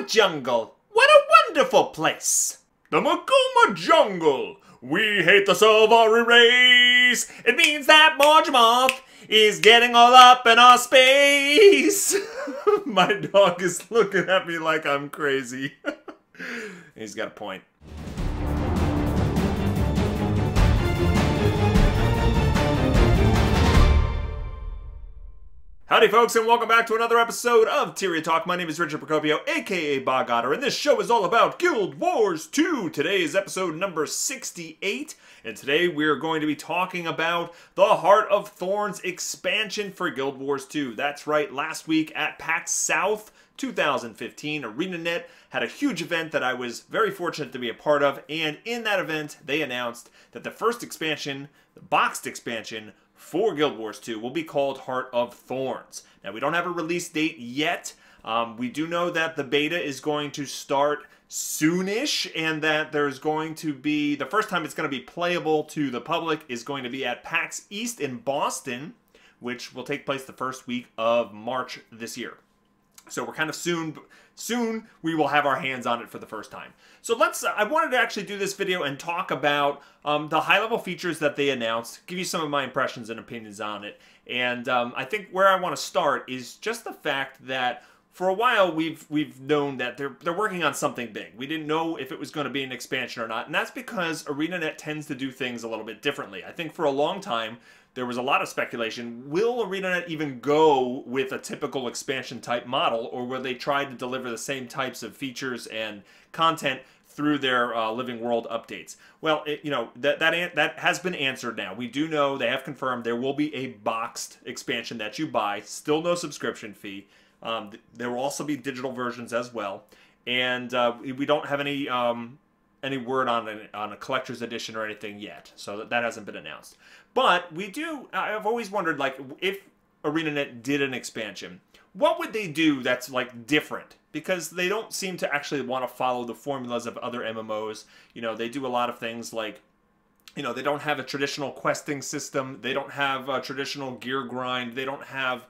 jungle. What a wonderful place. The Makuma jungle. We hate the Silvery race. It means that Moth is getting all up in our space. My dog is looking at me like I'm crazy. He's got a point. Howdy folks, and welcome back to another episode of Tyria Talk. My name is Richard Procopio, aka Otter, and this show is all about Guild Wars 2. Today is episode number 68, and today we're going to be talking about the Heart of Thorns expansion for Guild Wars 2. That's right, last week at PAX South 2015, ArenaNet had a huge event that I was very fortunate to be a part of, and in that event, they announced that the first expansion, the boxed expansion, for Guild Wars 2 will be called Heart of Thorns. Now, we don't have a release date yet. We do know that the beta is going to start soonish, and that there's going to be, the first time it's going to be playable to the public is going to be at PAX East in Boston, which will take place the first week of March this year. So we're kind of soon we will have our hands on it for the first time. So I wanted to actually do this video and talk about the high-level features that they announced, give you some of my impressions and opinions on it. And I think where I want to start is just the fact that for a while we've known that they're working on something big. We didn't know if it was going to be an expansion or not, and that's because ArenaNet tends to do things a little bit differently. I think for a long time there was a lot of speculation. Will ArenaNet even go with a typical expansion type model, or will they try to deliver the same types of features and content through their Living World updates? Well, that has been answered now. We do know, they have confirmed, there will be a boxed expansion that you buy, still no subscription fee. There will also be digital versions as well, and we don't have any word on a collector's edition or anything yet, so that hasn't been announced. But we do, I've always wondered, like, if ArenaNet did an expansion, what would they do that's, like, different? Because they don't seem to actually want to follow the formulas of other MMOs. You know, they do a lot of things like, you know, they don't have a traditional questing system. They don't have a traditional gear grind. They don't have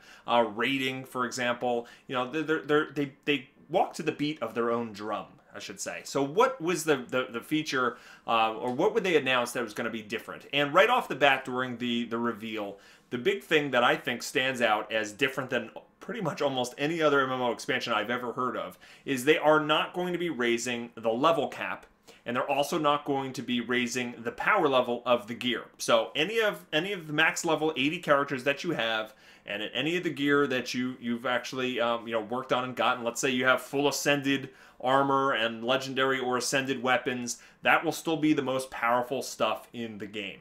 raiding, for example. You know, they walk to the beat of their own drum, I should say. So what was the feature, or what would they announce that was going to be different? And right off the bat during the reveal, the big thing that I think stands out as different than pretty much almost any other MMO expansion I've ever heard of is they are not going to be raising the level cap, and they're also not going to be raising the power level of the gear. So any of the max level 80 characters that you have, and any of the gear that you've actually worked on and gotten, let's say you have full ascended armor and legendary or ascended weapons, that will still be the most powerful stuff in the game.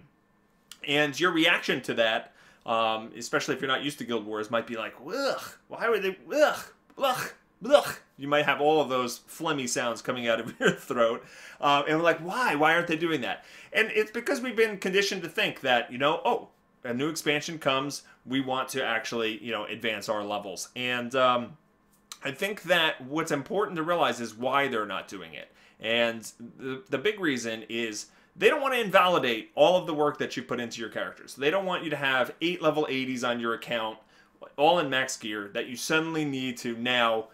And your reaction to that, especially if you're not used to Guild Wars, might be like, ugh, why would they, ugh, ugh, ugh. You might have all of those phlegmy sounds coming out of your throat. And we're like, why? Why aren't they doing that? And it's because we've been conditioned to think that, oh, a new expansion comes, we want to actually, advance our levels. And I think that what's important to realize is why they're not doing it. And the big reason is they don't want to invalidate all of the work that you put into your characters. They don't want you to have 8 level 80s on your account, all in max gear, that you suddenly need to now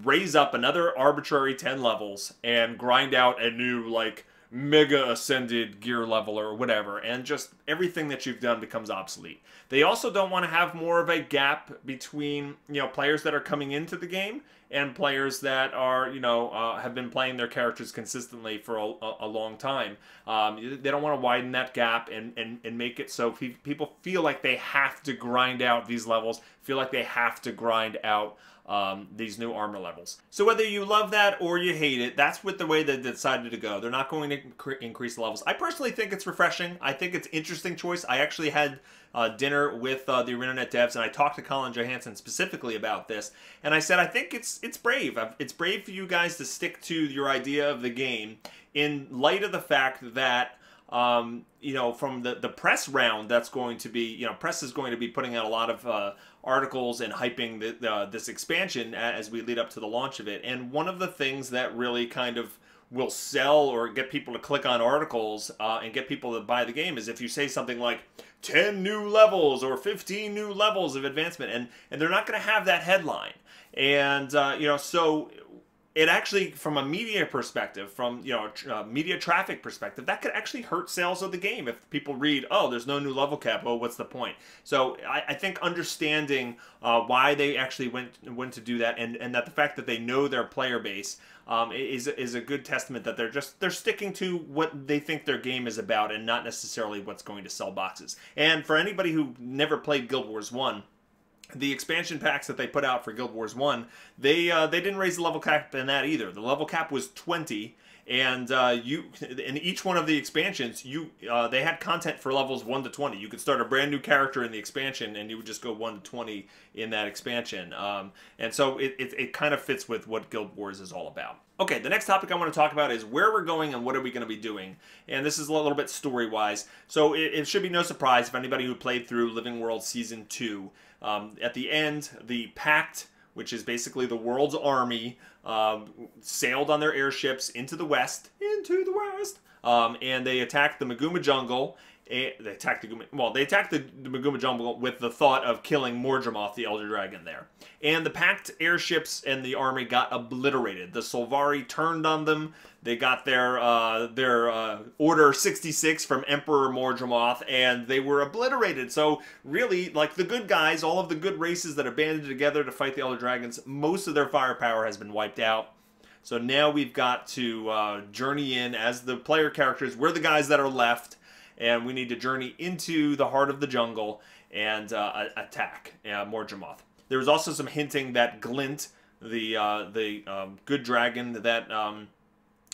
raise up another arbitrary 10 levels and grind out a new, like, mega ascended gear level or whatever, and just everything that you've done becomes obsolete. They also don't want to have more of a gap between, players that are coming into the game and players that are, have been playing their characters consistently for a long time. They don't want to widen that gap and make it so people feel like they have to grind out these levels, feel like they have to grind out these new armor levels. So whether you love that or you hate it, that's with the way they decided to go. They're not going to increase the levels. I personally think it's refreshing. I think it's an interesting choice. I actually had dinner with the ArenaNet devs, and I talked to Colin Johansson specifically about this, and I said I think it's brave. It's brave for you guys to stick to your idea of the game in light of the fact that from the press round that's going to be, press is going to be putting out a lot of articles and hyping this expansion as we lead up to the launch of it. And one of the things that really kind of will sell or get people to click on articles and get people to buy the game is if you say something like 10 new levels or 15 new levels of advancement, and they're not going to have that headline. And so it actually, from a media perspective, from media traffic perspective, that could actually hurt sales of the game if people read, oh, there's no new level cap. Oh, what's the point? So I think understanding why they actually went to do that, and that the fact that they know their player base is a good testament that they're sticking to what they think their game is about, and not necessarily what's going to sell boxes. And for anybody who never played Guild Wars 1, the expansion packs that they put out for Guild Wars 1, they didn't raise the level cap in that either. The level cap was 20, and in each one of the expansions, they had content for levels 1 to 20. You could start a brand new character in the expansion, and you would just go 1 to 20 in that expansion. And so it kind of fits with what Guild Wars is all about. Okay, the next topic I want to talk about is where we're going and what are we going to be doing. And this is a little bit story-wise. So it should be no surprise if anybody who played through Living World Season 2, at the end, the Pact, which is basically the world's army, sailed on their airships into the west, and they attacked the Maguma jungle. They attacked the Maguma jungle with the thought of killing Mordremoth, the Elder Dragon, there. And the Pact airships and the army got obliterated. The Solvari turned on them. They got their Order 66 from Emperor Mordremoth, and they were obliterated. So really, like the good guys, all of the good races that have banded together to fight the Elder Dragons, most of their firepower has been wiped out. So now we've got to journey in as the player characters. We're the guys that are left, and we need to journey into the heart of the jungle and attack Mordremoth. There was also some hinting that Glint, the good dragon that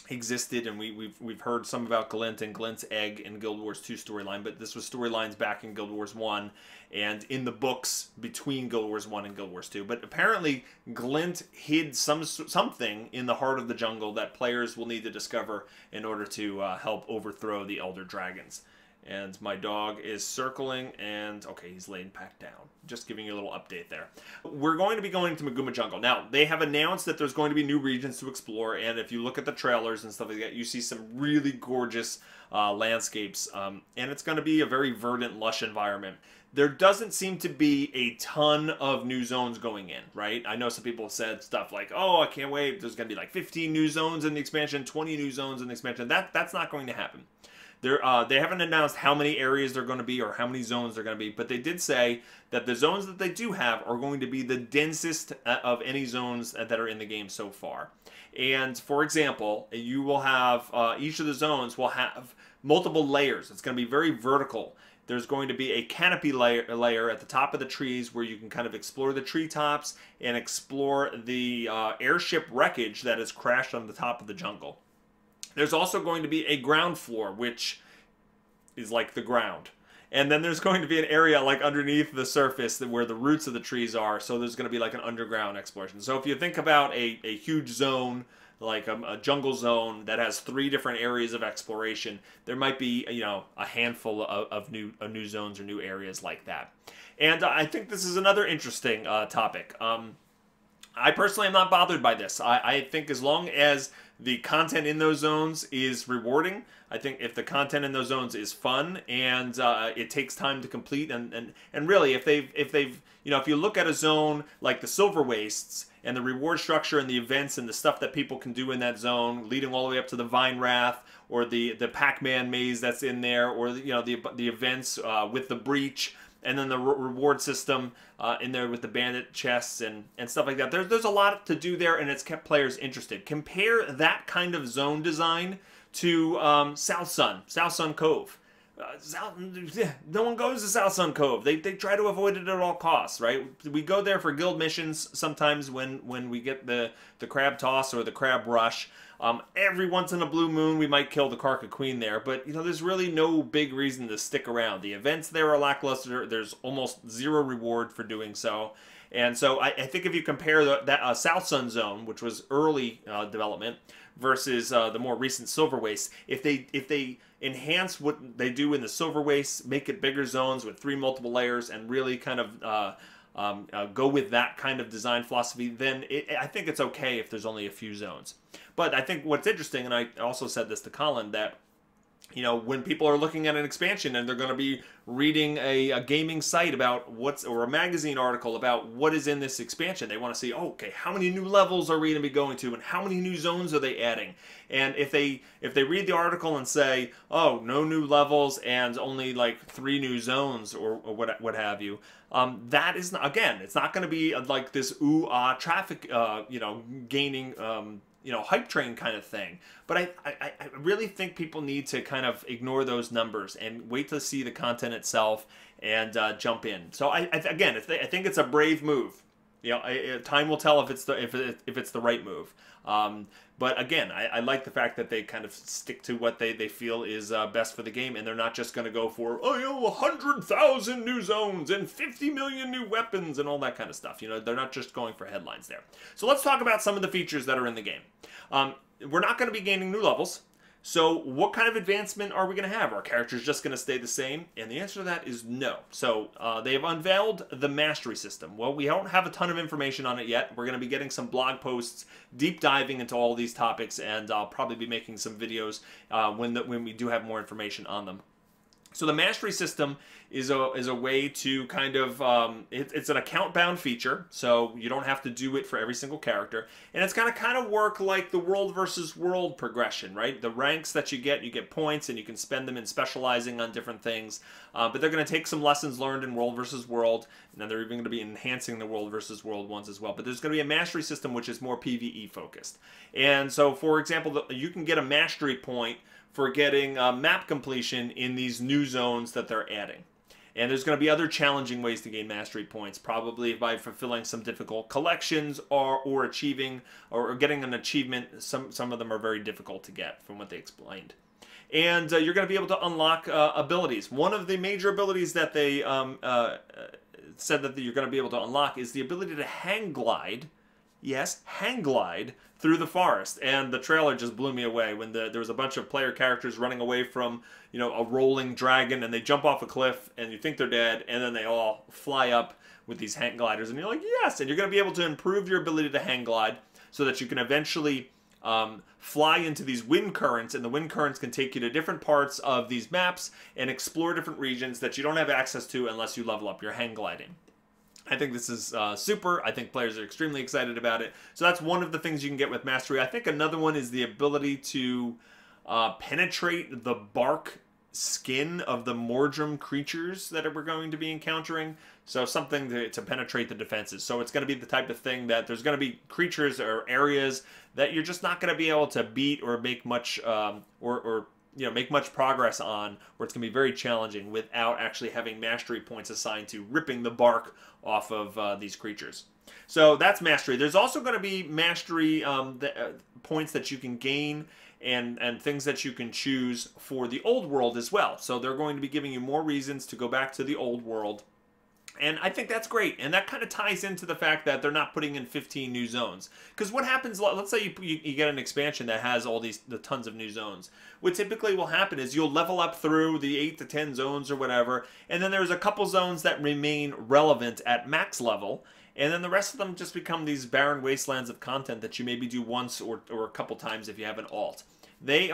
existed, and we've heard some about Glint and Glint's egg in Guild Wars 2 storyline, but this was storylines back in Guild Wars 1 and in the books between Guild Wars 1 and Guild Wars 2. But apparently Glint hid something in the heart of the jungle that players will need to discover in order to help overthrow the Elder Dragons. And my dog is circling, and okay, he's laying back down. Just giving you a little update there. We're going to be going to Maguma Jungle. Now, they have announced that there's going to be new regions to explore, and if you look at the trailers and stuff like that, you see some really gorgeous landscapes, and it's going to be a very verdant, lush environment. There doesn't seem to be a ton of new zones going in, right? I know some people have said stuff like, oh, I can't wait, there's going to be like 15 new zones in the expansion, 20 new zones in the expansion. That's not going to happen. They haven't announced how many areas they're going to be or how many zones they're going to be, but they did say that the zones that they do have are going to be the densest of any zones that are in the game so far. And for example, you will have, each of the zones will have multiple layers. It's going to be very vertical. There's going to be a canopy layer at the top of the trees where you can kind of explore the treetops and explore the airship wreckage that has crashed on the top of the jungle. There's also going to be a ground floor, which is like the ground. And then there's going to be an area like underneath the surface where the roots of the trees are. So there's going to be like an underground exploration. So if you think about a huge zone, like a jungle zone that has 3 different areas of exploration, there might be, a handful of new zones or new areas like that. And I think this is another interesting topic. I personally am not bothered by this. I think as long as the content in those zones is rewarding, I think if the content in those zones is fun and it takes time to complete, and really if you look at a zone like the Silver Wastes and the reward structure and the events and the stuff that people can do in that zone, leading all the way up to the Vine Wrath or the Pac-Man maze that's in there, or the events with the Breach. And then the reward system in there with the bandit chests and stuff like that. There's a lot to do there, and it's kept players interested. Compare that kind of zone design to South Sun Cove. No one goes to South Sun Cove. They try to avoid it at all costs, right? We go there for guild missions sometimes when we get the crab toss or the crab rush. Every once in a blue moon, we might kill the Karka Queen there, but there's really no big reason to stick around. The events there are lackluster. There's almost zero reward for doing so. And so I think if you compare that South Sun Zone, which was early development, versus the more recent Silver Wastes, if they enhance what they do in the Silver Wastes, make it bigger zones with 3 multiple layers, and really kind of go with that kind of design philosophy, then I think it's okay if there's only a few zones. But I think what's interesting, and I also said this to Colin, that you know, when people are looking at an expansion and they're going to be reading a gaming site about or a magazine article about what is in this expansion, they want to see, oh, okay, how many new levels are we going to be going to and how many new zones are they adding? And if they read the article and say, oh, no new levels and only like 3 new zones or what have you, that is not, again, it's not going to be like this traffic you know, gaining you know, hype train kind of thing. But I really think people need to kind of ignore those numbers and wait to see the content itself and jump in. So I think it's a brave move. You know, time will tell if it's the right move. But again, I like the fact that they kind of stick to what they feel is best for the game, and they're not just going to go for, oh, you know, 100,000 new zones and 50 million new weapons and all that kind of stuff. You know, they're not just going for headlines there. So let's talk about some of the features that are in the game. We're not going to be gaining new levels. So what kind of advancement are we going to have? Are our characters just going to stay the same? And the answer to that is no. So they have unveiled the mastery system. Well, we don't have a ton of information on it yet. We're going to be getting some blog posts deep diving into all these topics, and I'll probably be making some videos when we do have more information on them. So the mastery system is a way to kind of, it's an account-bound feature, so you don't have to do it for every single character. And it's going to kind of work like the world versus world progression, right? The ranks that you get points, and you can spend them in specializing on different things. But they're going to take some lessons learned in world versus world, and then they're even going to be enhancing the world versus world ones as well. But there's going to be a mastery system which is more PvE focused. And so, for example, you can get a mastery point for getting map completion in these new zones that they're adding. And there's going to be other challenging ways to gain mastery points, probably by fulfilling some difficult collections or achieving or getting an achievement. Some of them are very difficult to get from what they explained. And you're going to be able to unlock abilities. One of the major abilities that they said that you're going to be able to unlock is the ability to hang glide. Yes, hang glide through the forest. And the trailer just blew me away when there was a bunch of player characters running away from, you know, a rolling dragon, and they jump off a cliff and you think they're dead, and then they all fly up with these hang gliders, and you're like, yes. And you're going to be able to improve your ability to hang glide so that you can eventually fly into these wind currents, and the wind currents can take you to different parts of these maps and explore different regions that you don't have access to unless you level up your hang gliding. I think this is super. I think players are extremely excited about it. So that's one of the things you can get with Mastery. I think another one is the ability to penetrate the bark skin of the Mordrum creatures that we're going to be encountering. So something to penetrate the defenses. So it's going to be the type of thing that there's going to be creatures or areas that you're just not going to be able to beat or make much make much progress on, where it's going to be very challenging without actually having mastery points assigned to ripping the bark off of these creatures. So that's mastery. There's also going to be mastery points that you can gain and things that you can choose for the old world as well. So they're going to be giving you more reasons to go back to the old world. And I think that's great. And that kind of ties into the fact that they're not putting in 15 new zones. Because what happens, let's say you get an expansion that has all the tons of new zones. What typically will happen is you'll level up through the 8 to 10 zones or whatever. And then there's a couple zones that remain relevant at max level. And then the rest of them just become these barren wastelands of content that you maybe do once or a couple times if you have an alt. They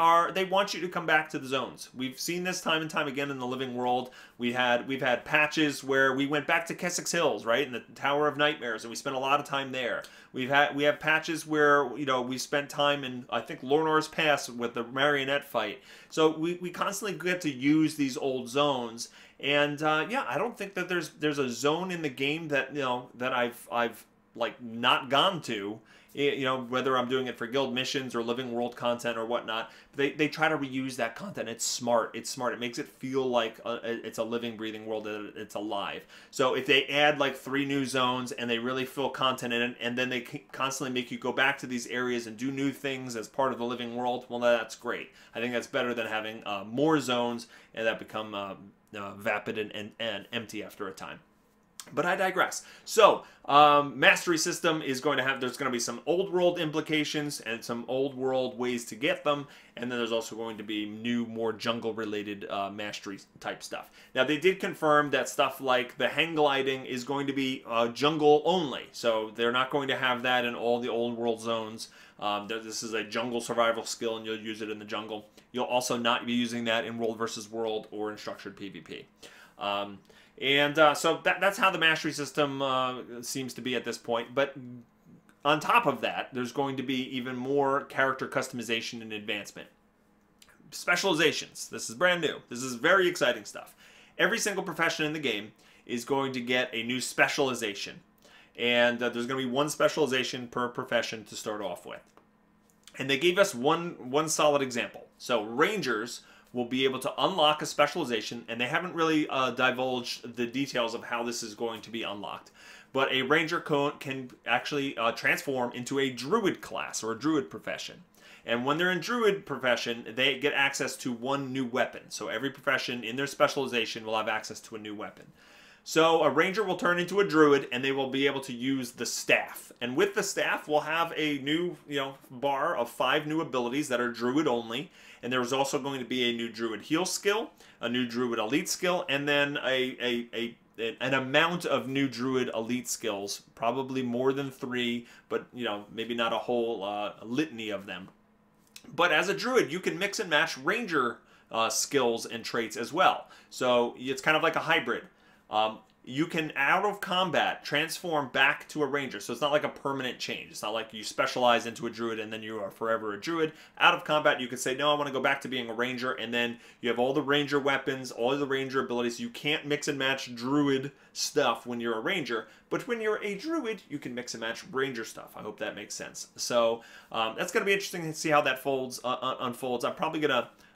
want you to come back to the zones. We've seen this time and time again in the living world. We've had patches where we went back to Kessex Hills, right, in the Tower of Nightmares, and we spent a lot of time there. We have patches where, you know, we spent time in, I think, Lornor's Pass with the marionette fight. So we constantly get to use these old zones. And yeah, I don't think that there's a zone in the game that, you know, that I've like not gone to. You know, whether I'm doing it for guild missions or living world content or whatnot, they try to reuse that content. It's smart. It's smart. It makes it feel like it's a living, breathing world, that it's alive. So if they add like 3 new zones and they really fill content in it, and then they constantly make you go back to these areas and do new things as part of the living world, well, that's great. I think that's better than having more zones and that become vapid and empty after a time. But I digress. So, mastery system is going to have, there's going to be some old world implications and some old world ways to get them. And then there's also going to be new, more jungle related mastery type stuff. Now, they did confirm that stuff like the hang gliding is going to be jungle only. So they're not going to have that in all the old world zones. This is a jungle survival skill and you'll use it in the jungle. You'll also not be using that in world versus world or in structured PvP. So that's how the mastery system seems to be at this point. But on top of that, there's going to be even more character customization and advancement. Specializations. This is brand new. This is very exciting stuff. Every single profession in the game is going to get a new specialization. And there's going to be one specialization per profession to start off with. And they gave us one solid example. So Rangers will be able to unlock a specialization, and they haven't really divulged the details of how this is going to be unlocked. But a Ranger can actually transform into a Druid class or a Druid profession. And when they're in Druid profession, they get access to one new weapon. So every profession in their specialization will have access to a new weapon. So a Ranger will turn into a Druid, and they will be able to use the Staff. And with the Staff, we'll have a new, bar of 5 new abilities that are Druid only. And there's also going to be a new Druid heal skill, a new Druid elite skill, and then an amount of new Druid elite skills, probably more than 3, but maybe not a whole litany of them. But as a Druid, you can mix and match Ranger skills and traits as well. So it's kind of like a hybrid. You can, out of combat, transform back to a Ranger. So it's not like a permanent change. It's not like you specialize into a Druid and then you are forever a Druid. Out of combat, you can say, no, I want to go back to being a Ranger. And then you have all the Ranger weapons, all the Ranger abilities. You can't mix and match Druid stuff when you're a Ranger. But when you're a Druid, you can mix and match Ranger stuff. I hope that makes sense. So that's going to be interesting to see how that unfolds.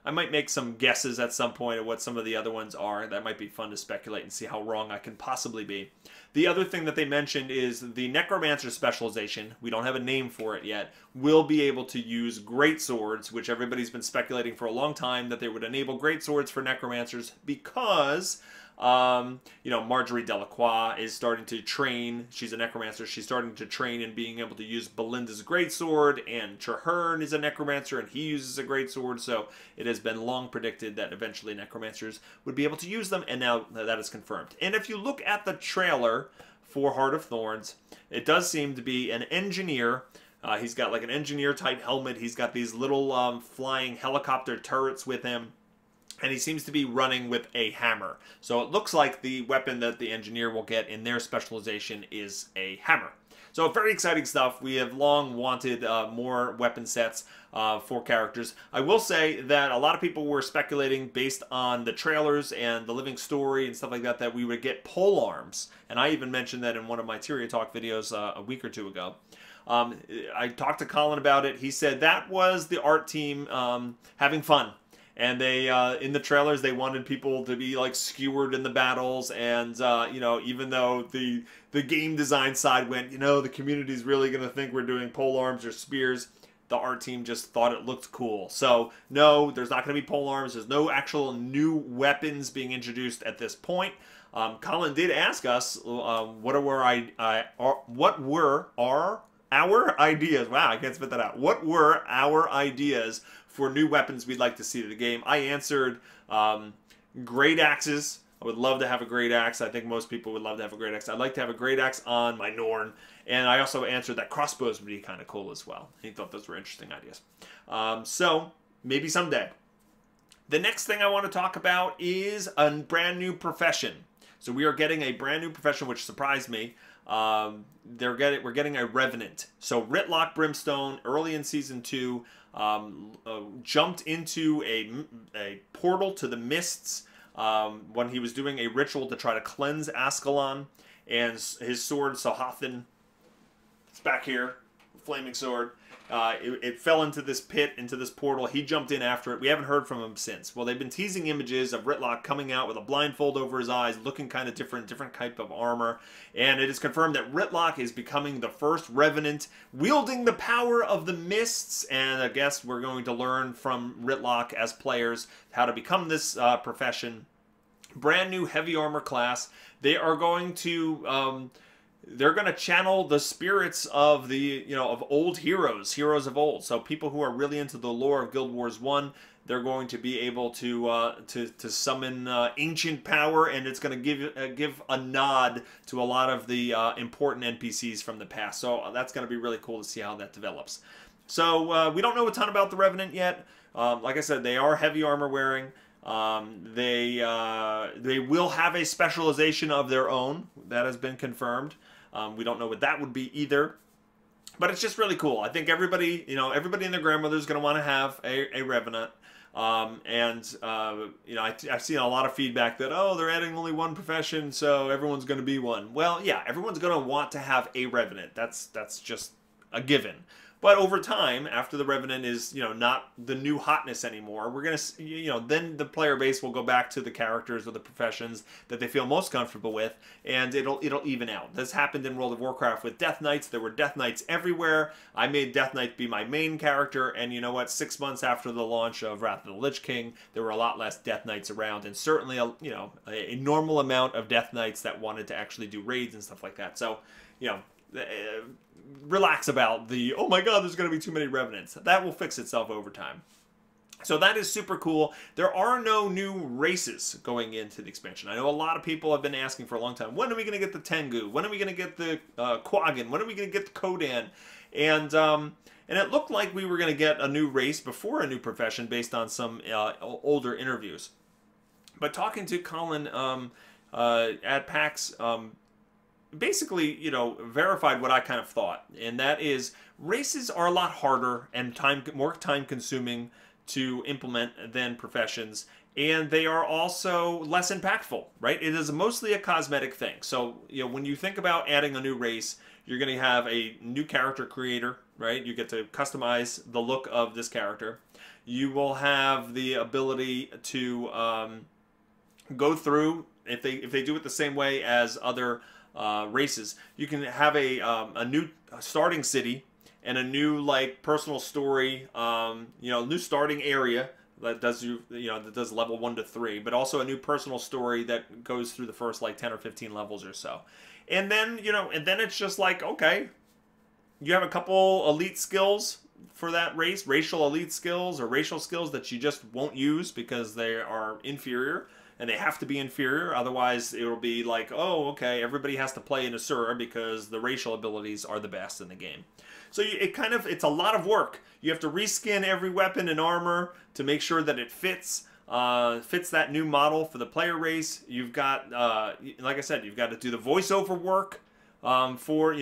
I might make some guesses at some point of what some of the other ones are. That might be fun to speculate and see how wrong I can possibly be. The other thing that they mentioned is the Necromancer specialization, we don't have a name for it yet, will be able to use great swords, which everybody's been speculating for a long time that they would enable great swords for Necromancers because Marjorie Delacroix is starting to train. She's a necromancer. She's starting to train in being able to use Belinda's greatsword, and Traherne is a necromancer, and he uses a greatsword. So it has been long predicted that eventually necromancers would be able to use them, and now that is confirmed. And if you look at the trailer for Heart of Thorns, it does seem to be an engineer. He's got like an engineer-type helmet. He's got these little flying helicopter turrets with him. And he seems to be running with a hammer. So it looks like the weapon that the engineer will get in their specialization is a hammer. So very exciting stuff. We have long wanted more weapon sets for characters. I will say that a lot of people were speculating based on the trailers and the living story and stuff like that, that we would get pole arms. And I even mentioned that in one of my Tyria Talk videos a week or two ago. I talked to Colin about it. He said that was the art team having fun. And they, in the trailers, they wanted people to be like skewered in the battles, and even though the game design side went, the community's really gonna think we're doing polearms or spears, the art team just thought it looked cool. So no, there's not gonna be polearms. There's no actual new weapons being introduced at this point. Colin did ask us what were our ideas. Wow, I can't spit that out. What were our ideas for new weapons we'd like to see in the game? I answered great axes. I would love to have a great axe. I think most people would love to have a great axe. I'd like to have a great axe on my Norn. And I also answered that crossbows would be kind of cool as well. He thought those were interesting ideas. So maybe someday. The next thing I want to talk about is a brand new profession. So we are getting a brand new profession, which surprised me. We're getting a Revenant. So Ritlock Brimstone, early in Season 2, jumped into a portal to the mists when he was doing a ritual to try to cleanse Ascalon, and his sword, Sahathan, it's back here, flaming sword. It fell into this pit, into this portal. He jumped in after it. We haven't heard from him since. Well, they've been teasing images of Ritlock coming out with a blindfold over his eyes, looking kind of different type of armor. And it is confirmed that Ritlock is becoming the first Revenant, wielding the power of the mists. And I guess we're going to learn from Ritlock as players how to become this profession. brand new heavy armor class. They are going to they're going to channel the spirits of the, of old heroes of old. So people who are really into the lore of Guild Wars 1, they're going to be able to summon ancient power, and it's going to give a nod to a lot of the important NPCs from the past. So that's going to be really cool to see how that develops. So we don't know a ton about the Revenant yet. Like I said, they are heavy armor wearing. They will have a specialization of their own. That has been confirmed. We don't know what that would be either. But it's just really cool. I think everybody, everybody and their grandmother is going to want to have a Revenant. I've seen a lot of feedback that, oh, they're adding only one profession, so everyone's going to be one. Well, yeah, everyone's going to want to have a Revenant. That's just a given. But over time, after the Revenant is, not the new hotness anymore, we're going to, then the player base will go back to the characters or the professions that they feel most comfortable with, and it'll even out. This happened in World of Warcraft with Death Knights. There were Death Knights everywhere. I made Death Knight be my main character, and you know what? 6 months after the launch of Wrath of the Lich King, there were a lot less Death Knights around, and certainly, a normal amount of Death Knights that wanted to actually do raids and stuff like that. So, relax about the, oh my god, there's going to be too many Revenants. That will fix itself over time. So that is super cool. There are no new races going into the expansion. I know a lot of people have been asking for a long time, when are we going to get the Tengu? When are we going to get the Quaggan? When are we going to get the Kodan? And it looked like we were going to get a new race before a new profession based on some older interviews. But talking to Colin at PAX, basically, verified what I kind of thought, and that is races are a lot harder and more time-consuming to implement than professions, and they are also less impactful, right? It is mostly a cosmetic thing. So, when you think about adding a new race, you're going to have a new character creator, right? You get to customize the look of this character. You will have the ability to go through, if they do it the same way as other races, you can have a new starting city and a new personal story, new starting area that does that does level 1 to 3, but also a new personal story that goes through the first 10 or 15 levels or so. And then and then it's just okay, you have a couple elite skills for that race, racial elite skills or racial skills that you just won't use because they are inferior. And they have to be inferior, otherwise it will be oh, okay, everybody has to play an Asura because the racial abilities are the best in the game. So it's a lot of work. You have to reskin every weapon and armor to make sure that it fits that new model for the player race. You've got, like I said, you've got to do the voiceover work for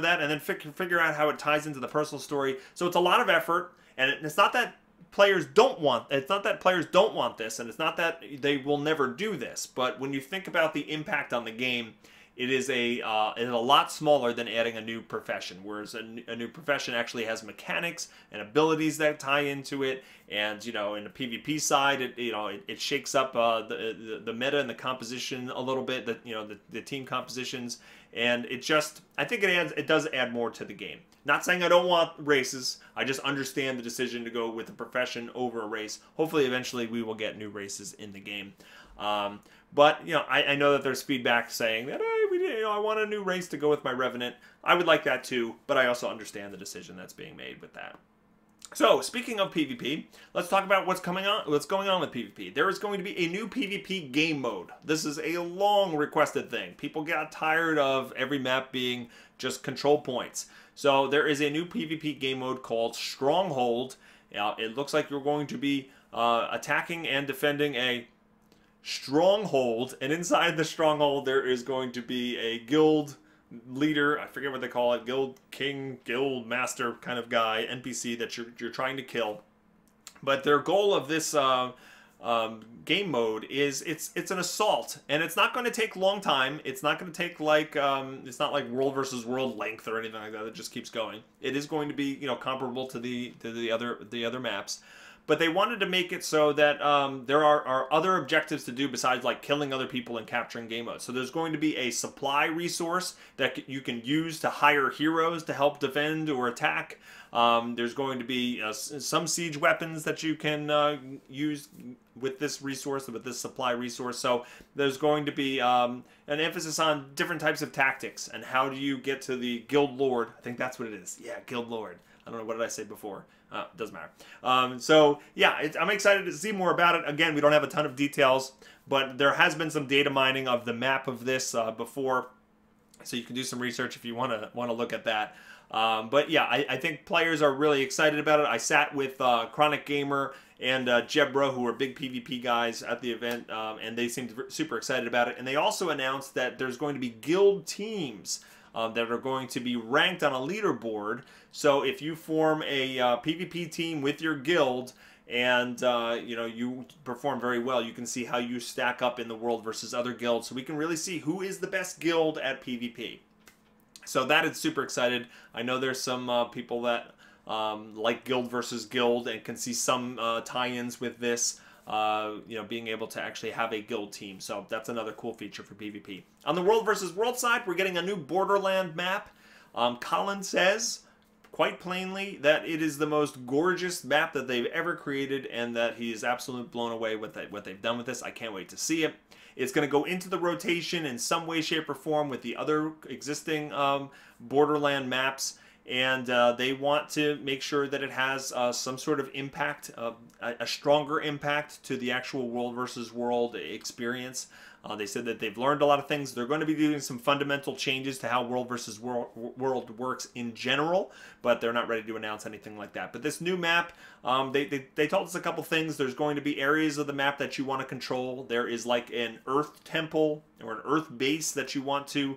that, and then figure out how it ties into the personal story. So it's a lot of effort, and it's not that players don't want this, and it's not that they will never do this, but when you think about the impact on the game, it is a lot smaller than adding a new profession, whereas a new profession actually has mechanics and abilities that tie into it, and in the PvP side, it shakes up the meta and the composition a little bit, the team compositions, and I think it does add more to the game. Not saying I don't want races, I just understand the decision to go with a profession over a race. Hopefully eventually we will get new races in the game. But I know that there's feedback saying that, hey, I want a new race to go with my Revenant. I would like that too, but I also understand the decision that's being made with that. So, speaking of PvP, let's talk about what's going on with PvP. There is going to be a new PvP game mode. This is a long requested thing. People got tired of every map being just control points. So there is a new PvP game mode called Stronghold. It looks like you're going to be attacking and defending a stronghold, and inside the stronghold there is going to be a guild leader, I forget what they call it, guild king, guild master kind of guy, NPC that you're trying to kill. But their goal of this game mode is it's an assault, and it's not going to take a long time. It's not going to take it's not like world versus world length or anything like that. It just keeps going. It is going to be comparable to the other maps. but they wanted to make it so that there are other objectives to do besides like killing other people and capturing game modes. So there's going to be a supply resource that you can use to hire heroes to help defend or attack. There's going to be some siege weapons that you can use with this resource, with this supply resource. So there's going to be an emphasis on different types of tactics and how do you get to the Guild Lord. I think that's what it is. Yeah, Guild Lord. I don't know, what did I say before? Doesn't matter. So yeah, I'm excited to see more about it. Again, we don't have a ton of details, but there has been some data mining of the map of this before, so you can do some research if you want to look at that. But yeah, I think players are really excited about it. I sat with Chronic Gamer and Jebra, who are big PvP guys at the event, and they seemed super excited about it. And they also announced that there's going to be guild teams that are going to be ranked on a leaderboard. So if you form a PvP team with your guild and you know, you perform very well, you can see how you stack up in the world versus other guilds. So we can really see who is the best guild at PvP. So that is super excited. I know there's some people that like guild versus guild and can see some tie-ins with this, you know, being able to actually have a guild team. So that's another cool feature for PvP. On the world versus world side, we're getting a new Borderland map. Colin says quite plainly that it is the most gorgeous map that they've ever created and that he is absolutely blown away with what they've done with this. I can't wait to see it. It's going to go into the rotation in some way, shape, or form with the other existing Borderland maps, and they want to make sure that it has some sort of impact, a stronger impact to the actual world versus world experience. They said that they've learned a lot of things. They're going to be doing some fundamental changes to how world versus world works in general, but they're not ready to announce anything like that. But this new map, they told us a couple things. There's going to be areas of the map that you want to control. There is like an Earth temple or an Earth base that you want to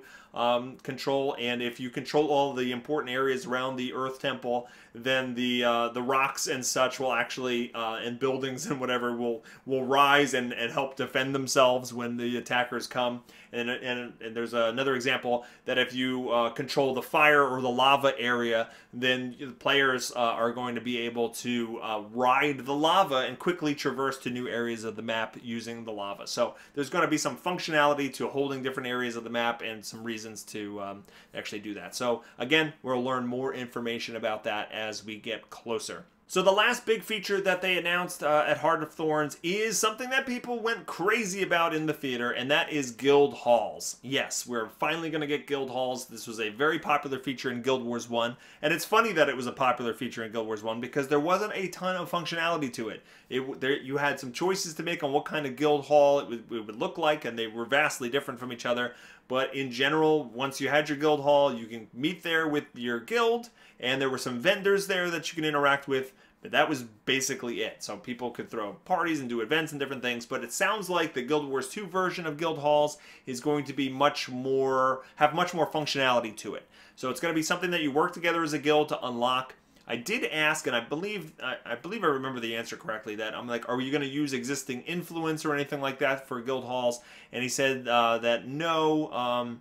control, and if you control all the important areas around the Earth temple, then the rocks and such will actually and buildings and whatever will rise and help defend themselves when the attackers come. And there's another example that if you control the fire or the lava area, then the players are going to be able to ride the lava and quickly traverse to new areas of the map using the lava. So there's going to be some functionality to holding different areas of the map and some reasons to actually do that. So again, we'll learn more information about that as we get closer. So the last big feature that they announced at Heart of Thorns is something that people went crazy about in the theater, and that is guild halls. Yes, we're finally going to get guild halls. This was a very popular feature in Guild Wars 1, and it's funny that it was a popular feature in Guild Wars 1 because there wasn't a ton of functionality to it. You had some choices to make on what kind of guild hall it would look like, and they were vastly different from each other. But in general, once you had your guild hall, you can meet there with your guild, and there were some vendors there that you can interact with, but that was basically it. So people could throw parties and do events and different things, but it sounds like the Guild Wars 2 version of guild halls is going to be have much more functionality to it. So it's going to be something that you work together as a guild to unlock. I did ask, and I believe I remember the answer correctly, that I'm like, are you going to use existing influence or anything like that for guild halls? And he said that no,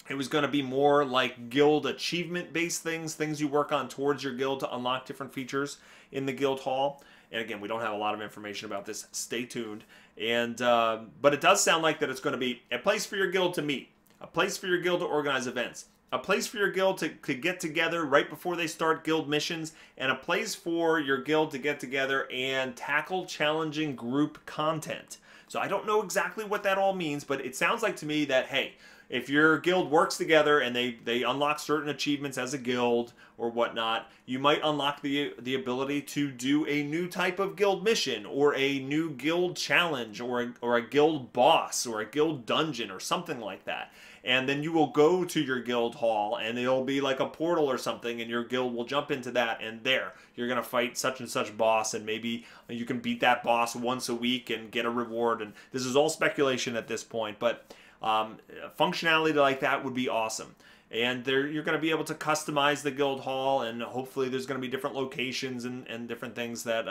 it was going to be more like guild achievement-based things you work on towards your guild to unlock different features in the guild hall. And again, we don't have a lot of information about this. Stay tuned. And but it does sound like that it's going to be a place for your guild to meet, a place for your guild to organize events, a place for your guild to get together right before they start guild missions, and a place for your guild to get together and tackle challenging group content. So I don't know exactly what that all means, but it sounds like to me that, hey, if your guild works together and they unlock certain achievements as a guild or whatnot, you might unlock the ability to do a new type of guild mission or a new guild challenge or a guild boss or a guild dungeon or something like that. And then you will go to your guild hall and it'll be like a portal or something, and your guild will jump into that, and there you're going to fight such and such boss, and maybe you can beat that boss once a week and get a reward. And this is all speculation at this point, but functionality like that would be awesome. And you're going to be able to customize the guild hall, and hopefully there's going to be different locations and different things that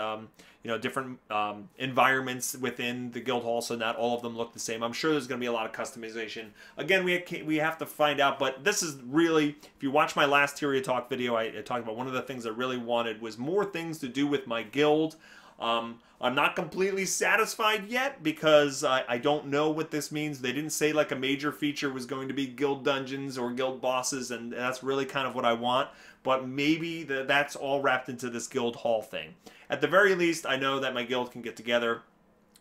you know, different environments within the guild hall, so not all of them look the same. I'm sure there's going to be a lot of customization. Again, we have to find out, but this is really, if you watch my last Tyria Talk video, I talked about one of the things I really wanted was more things to do with my guild. I'm not completely satisfied yet because I don't know what this means. They didn't say like a major feature was going to be guild dungeons or guild bosses, and that's really kind of what I want. But maybe that's all wrapped into this guild hall thing. At the very least, I know that my guild can get together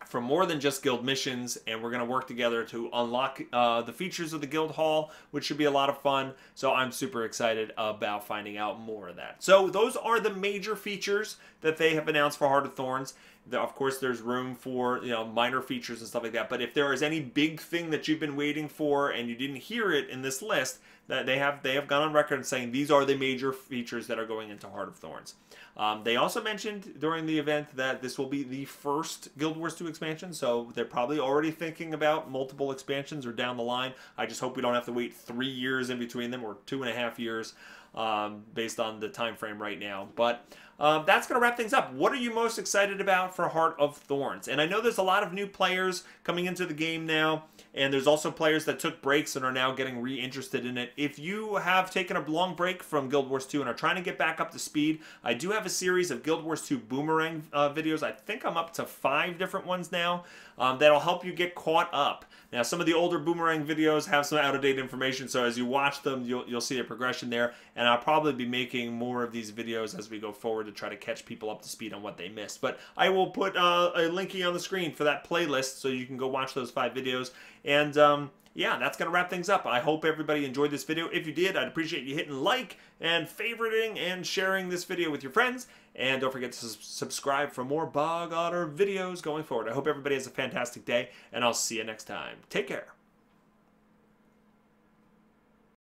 for more than just guild missions, and we're going to work together to unlock the features of the guild hall, which should be a lot of fun. So I'm super excited about finding out more of that. So those are the major features that they have announced for Heart of Thorns. Of course, there's room for minor features and stuff like that. But if there is any big thing that you've been waiting for and you didn't hear it in this list, that they have gone on record saying these are the major features that are going into Heart of Thorns. They also mentioned during the event that this will be the first Guild Wars 2 expansion, so they're probably already thinking about multiple expansions or down the line. I just hope we don't have to wait 3 years in between them, or 2.5 years, based on the time frame right now. But that's going to wrap things up. What are you most excited about for Heart of Thorns? And I know there's a lot of new players coming into the game now, and there's also players that took breaks and are now getting re-interested in it. If you have taken a long break from Guild Wars 2 and are trying to get back up to speed, I do have a series of Guild Wars 2 Boomerang videos. I think I'm up to 5 different ones now that'll help you get caught up. Now, some of the older Boomerang videos have some out-of-date information, so as you watch them, you'll see a progression there, and I'll probably be making more of these videos as we go forward to try to catch people up to speed on what they missed. But I will put a linky on the screen for that playlist so you can go watch those 5 videos. And yeah, that's going to wrap things up. I hope everybody enjoyed this video. If you did, I'd appreciate you hitting like and favoriting and sharing this video with your friends. And don't forget to subscribe for more Bog Otter videos going forward. I hope everybody has a fantastic day, and I'll see you next time. Take care.